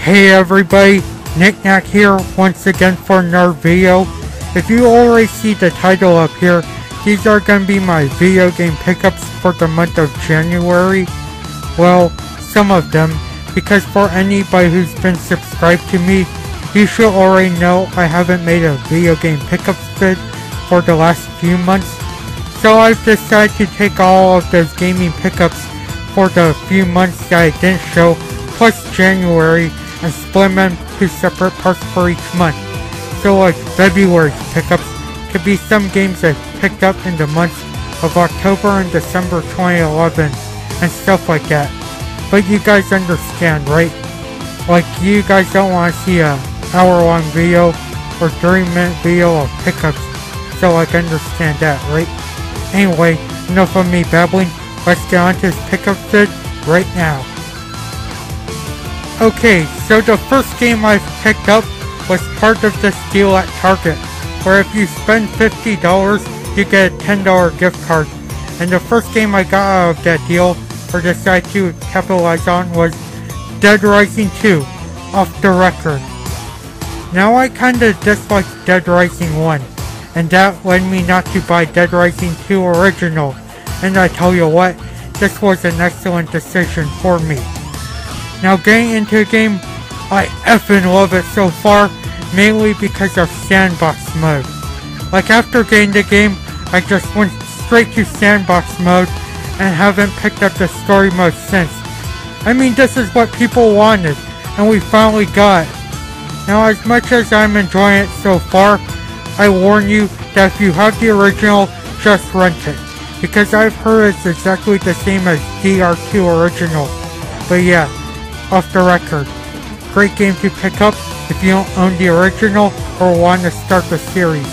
Hey everybody, Knickknack here once again for another video. If you already see the title up here, these are going to be my video game pickups for the month of January. Well, some of them, because for anybody who's been subscribed to me, you should already know I haven't made a video game pickups vid for the last few months. So I've decided to take all of those gaming pickups for the few months that I didn't show, plus January, and split them into separate parts for each month. So like February's pickups could be some games I picked up in the months of October and December 2011 and stuff like that. But you guys understand, right? Like you guys don't want to see a hour-long video or 30-minute video of pickups, so I can understand that, right? Anyway, enough of me babbling. Let's get on to this pickup vid right now. Okay, so the first game I've picked up was part of this deal at Target, where if you spend $50, you get a $10 gift card. And the first game I got out of that deal, or decided to capitalize on, was Dead Rising 2, Off the Record. Now I kinda disliked Dead Rising 1, and that led me not to buy Dead Rising 2 Original. And I tell you what, this was an excellent decision for me. Now getting into the game, I effing love it so far, mainly because of sandbox mode. Like after getting the game, I just went straight to sandbox mode and haven't picked up the story mode since. I mean, this is what people wanted, and we finally got it. Now as much as I'm enjoying it so far, I warn you that if you have the original, just rent it. Because I've heard it's exactly the same as DR2 original. But yeah, Off the Record. Great game to pick up if you don't own the original or want to start the series.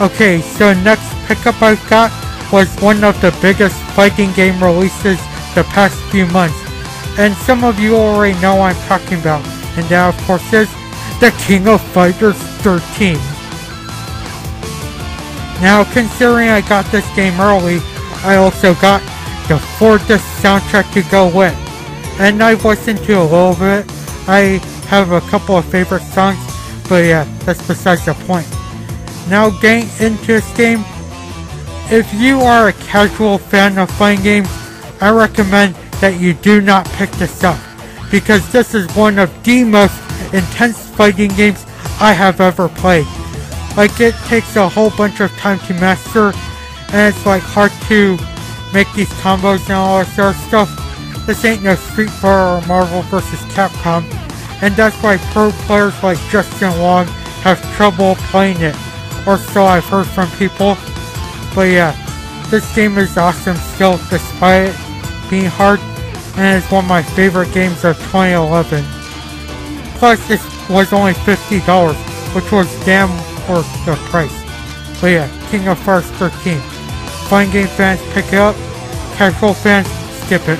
Okay, so next pickup I've got was one of the biggest fighting game releases the past few months. And some of you already know what I'm talking about. And that of course is The King of Fighters 13. Now considering I got this game early, I also got the 4-disc soundtrack to go with. And I've listened to a little bit. I have a couple of favorite songs, but yeah, that's besides the point. Now getting into this game, if you are a casual fan of fighting games, I recommend that you do not pick this up, because this is one of the most intense fighting games I have ever played. Like it takes a whole bunch of time to master, and it's like hard to make these combos and all that sort of stuff. This ain't no Street Fighter or Marvel vs. Capcom, and that's why pro players like Justin Wong have trouble playing it, or so I've heard from people. But yeah, this game is awesome still despite it being hard, and it's one of my favorite games of 2011. Plus it was only $50, which was damn worth the price. But yeah, King of Fighters 13. Fighting game fans pick it up, casual fans skip it.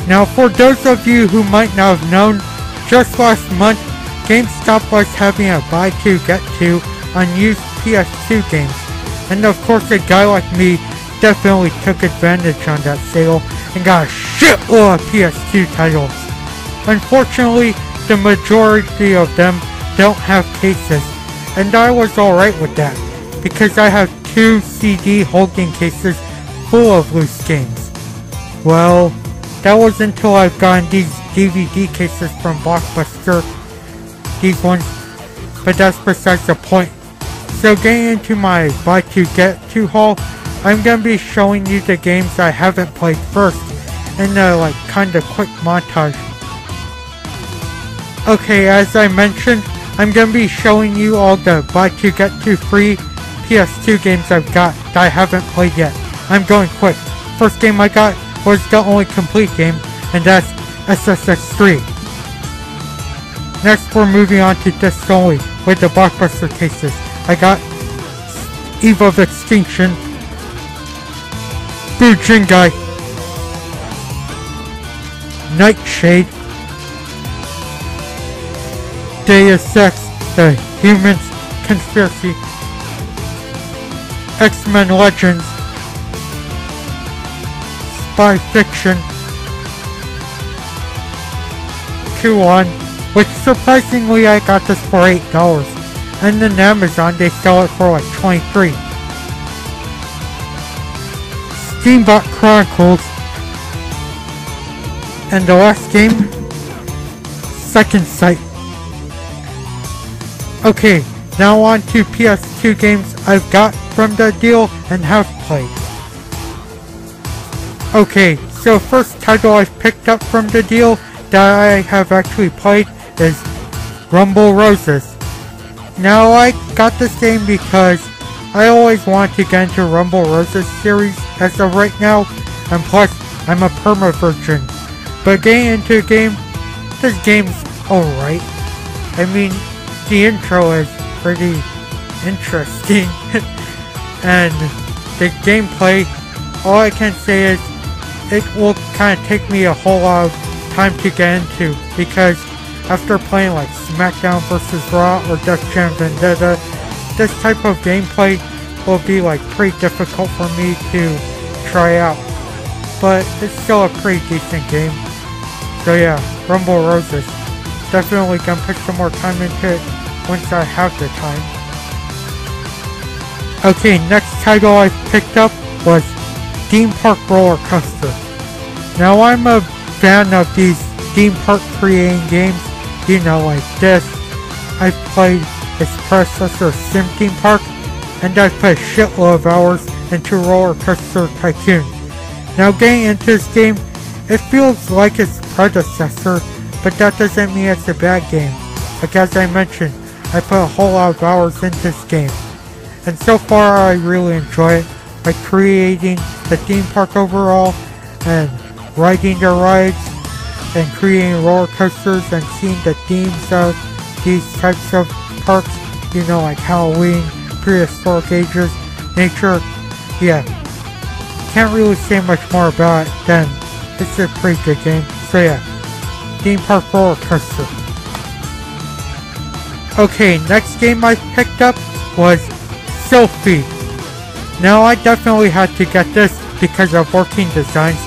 Now for those of you who might not have known, just last month, GameStop was having a buy 2 get 2 on used PS2 games. And of course a guy like me definitely took advantage on that sale and got a shitload of PS2 titles. Unfortunately, the majority of them don't have cases, and I was alright with that, because I have 2 CD holding cases full of loose games. Well, that was until I've gotten these DVD cases from Blockbuster, these ones, but that's besides the point. So getting into my buy 2 get 2 haul, I'm gonna be showing you the games I haven't played first, in a like kinda quick montage. Okay, as I mentioned, I'm gonna be showing you all the buy 2 get 2 free PS2 games I've got that I haven't played yet. I'm going quick. First game I got was the only complete game, and that's SSX3. Next we're moving on to disc only with the Blockbuster cases. I got Eve of Extinction, Bujingai, Nightshade, Deus Ex, The Humans Conspiracy, X-Men Legends, Spy Fiction, 2-1, which surprisingly I got this for $8. And then Amazon, they sell it for like $23. Steambot Chronicles. And the last game, Second Sight. Okay, now on to PS2 games I've got from the deal and have played. Okay, so first title I've picked up from the deal that I have actually played is Rumble Roses. Now I got this game because I always wanted to get into Rumble Roses series as of right now, and plus I'm a perma-virgin. But getting into the game, this game's alright. I mean, the intro is pretty interesting, and the gameplay, all I can say is it will kind of take me a whole lot of time to get into, because after playing like SmackDown vs. Raw or Death Jam Vendetta, this type of gameplay will be like pretty difficult for me to try out. But it's still a pretty decent game. So yeah, Rumble Roses. Definitely gonna put some more time into it once I have the time. Okay, next title I picked up was Theme Park Roller Coaster. Now I'm a fan of these theme park creating games, you know, like this. I've played its predecessor Sim Theme Park, and I've put a shitload of hours into Roller Coaster Tycoon. Now getting into this game, it feels like its predecessor, but that doesn't mean it's a bad game. Like as I mentioned, I put a whole lot of hours into this game, and so far I really enjoy it, like creating the theme park overall, and riding the rides, and creating roller coasters, and seeing the themes of these types of parks, you know, like Halloween, prehistoric ages, nature. Yeah, can't really say much more about it than it's a pretty good game. So yeah, Theme Park Roller Coaster. Okay, next game I picked up was Sylphie. Now I definitely had to get this because of working designs,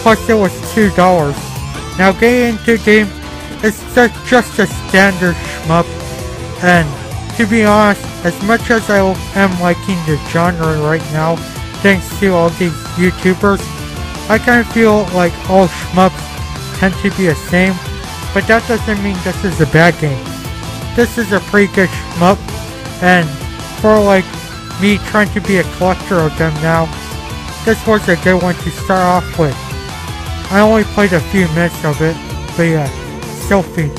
plus it was $2. Now getting into the game, it's just a standard shmup, and to be honest, as much as I am liking the genre right now, thanks to all these YouTubers, I kind of feel like all shmups tend to be the same, but that doesn't mean this is a bad game. This is a pretty good shmup, and for like me trying to be a collector of them now, this was a good one to start off with. I only played a few minutes of it, but yeah, Sylphie.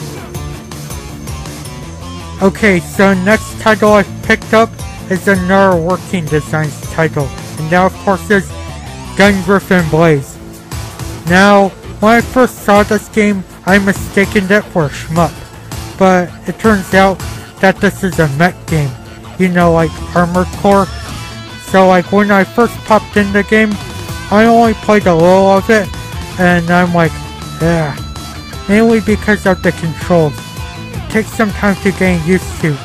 Okay, so next title I picked up is another working designs title, and that of course is Gungriffin Blaze. Now, when I first saw this game, I mistaken it for a shmup, but it turns out that this is a mech game, you know, like Armored Core. So like when I first popped in the game, I only played a little of it, and I'm like, yeah, mainly because of the controls. It takes some time to get used to,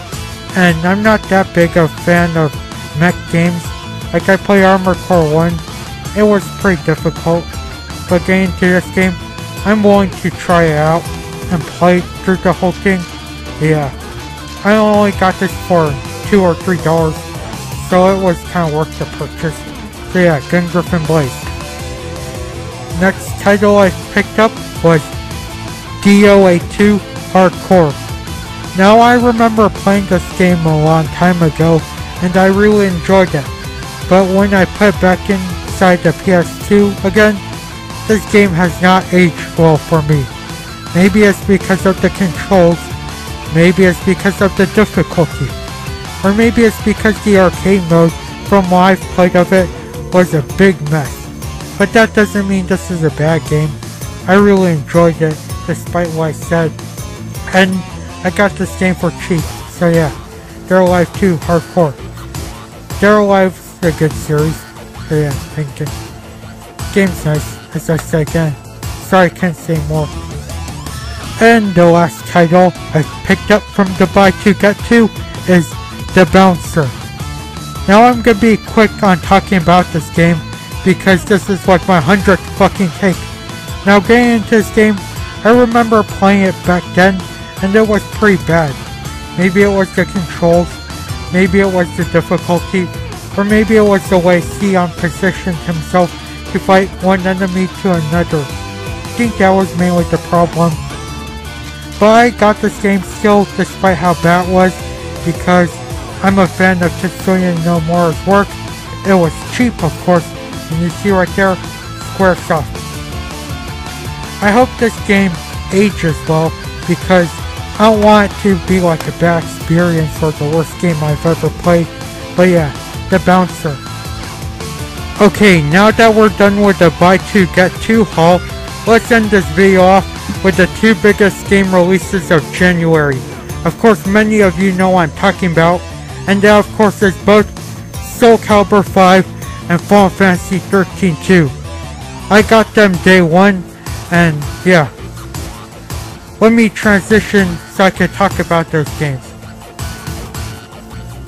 and I'm not that big of a fan of mech games. Like I played Armored Core 1, it was pretty difficult, but getting into this game, I'm willing to try it out and play through the whole thing. Yeah, I only got this for $2 or $3, so it was kind of worth the purchase. So yeah, Gungriffin Blaze. Next title I picked up was DOA 2 Hardcore. Now I remember playing this game a long time ago, and I really enjoyed it. But when I put it back inside the PS2 again, this game has not aged well for me. Maybe it's because of the controls, maybe it's because of the difficulty, or maybe it's because the arcade mode from what I've played of it was a big mess. But that doesn't mean this is a bad game. I really enjoyed it, despite what I said. And I got this game for cheap, so yeah. Dead or Alive 2 Hardcore. Dead or Alive's a good series, so yeah, thank you. Game's nice, as I said again. Sorry I can't say more. And the last title I picked up from the Buy to Get To is The Bouncer. Now I'm gonna be quick on talking about this game, because this is like my 100th fucking take. Now getting into this game, I remember playing it back then, and it was pretty bad. Maybe it was the controls, maybe it was the difficulty, or maybe it was the way Sion positioned himself to fight one enemy to another. I think that was mainly the problem. But I got this game still despite how bad it was, because I'm a fan of Tetsuya Nomura's work. It was cheap, of course, and you see right there, Squaresoft. I hope this game ages well, because I don't want it to be like a bad experience or the worst game I've ever played. But yeah, the Bouncer. Okay, now that we're done with the buy 2 get 2 haul, let's end this video off with the 2 biggest game releases of January. Of course, many of you know what I'm talking about, and that of course is both Soul Calibur 5 and Final Fantasy 13-2. I got them day 1, and yeah. Let me transition so I can talk about those games.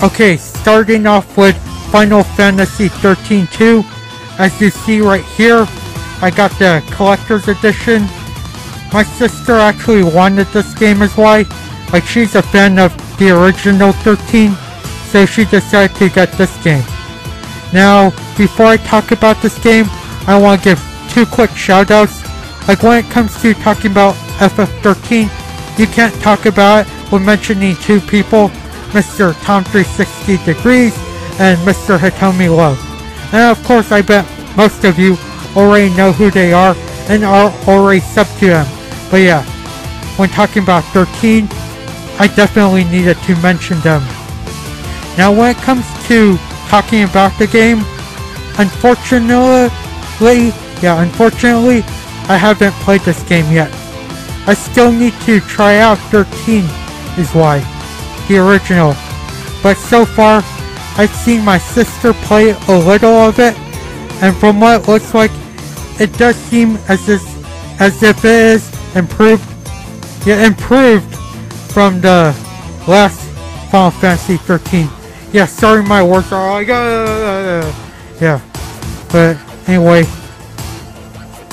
Okay, starting off with Final Fantasy 13-2. As you see right here, I got the collector's edition. My sister actually wanted this game as well. Like, she's a fan of the original 13, so she decided to get this game. Now, before I talk about this game, I want to give 2 quick shoutouts. Like, when it comes to talking about FF13, you can't talk about it with mentioning 2 people, Mr. Tom360 Degrees and Mr. Hitomi Love. And of course, I bet most of you already know who they are and are already subbed to them. But yeah, when talking about 13, I definitely needed to mention them. Now when it comes to talking about the game, unfortunately, I haven't played this game yet. I still need to try out 13 is why, the original. But so far, I've seen my sister play a little of it, and from what it looks like, it does seem as if it is improved from the last Final Fantasy 13. Yeah, sorry my words are like, yeah. But anyway,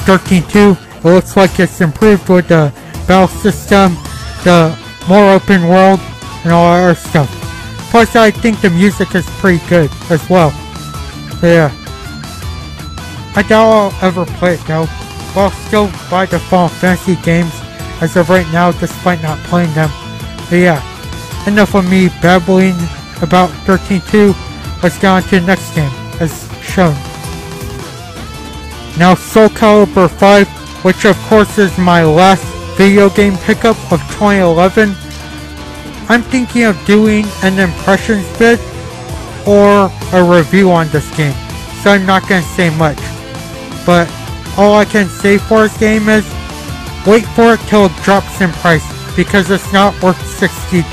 13-2, it looks like it's improved with the battle system, the more open world, and all that other stuff. Plus, I think the music is pretty good as well. But yeah. I doubt I'll ever play it though. But I'll still buy the Final Fantasy games as of right now, despite not playing them. But yeah, enough of me babbling about 13-2. Let's get on to the next game, as shown. Now Soul Calibur 5, which of course is my last video game pickup of 2011. I'm thinking of doing an impressions vid or a review on this game, so I'm not going to say much. But all I can say for this game is, wait for it till it drops in price, because it's not worth $60.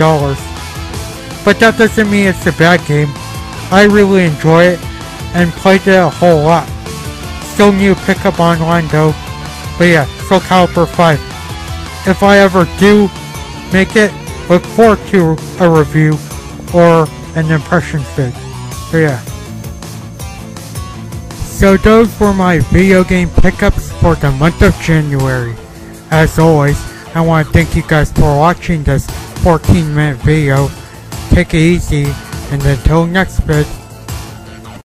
But that doesn't mean it's a bad game. I really enjoy it and played it a whole lot. Still need to pick up online though. But yeah, Soul Calibur 5. If I ever do make it, look forward to a review or an impressions vid. So yeah. So those were my video game pickups for the month of January. As always, I want to thank you guys for watching this 14-minute video. Take it easy, and until next vid.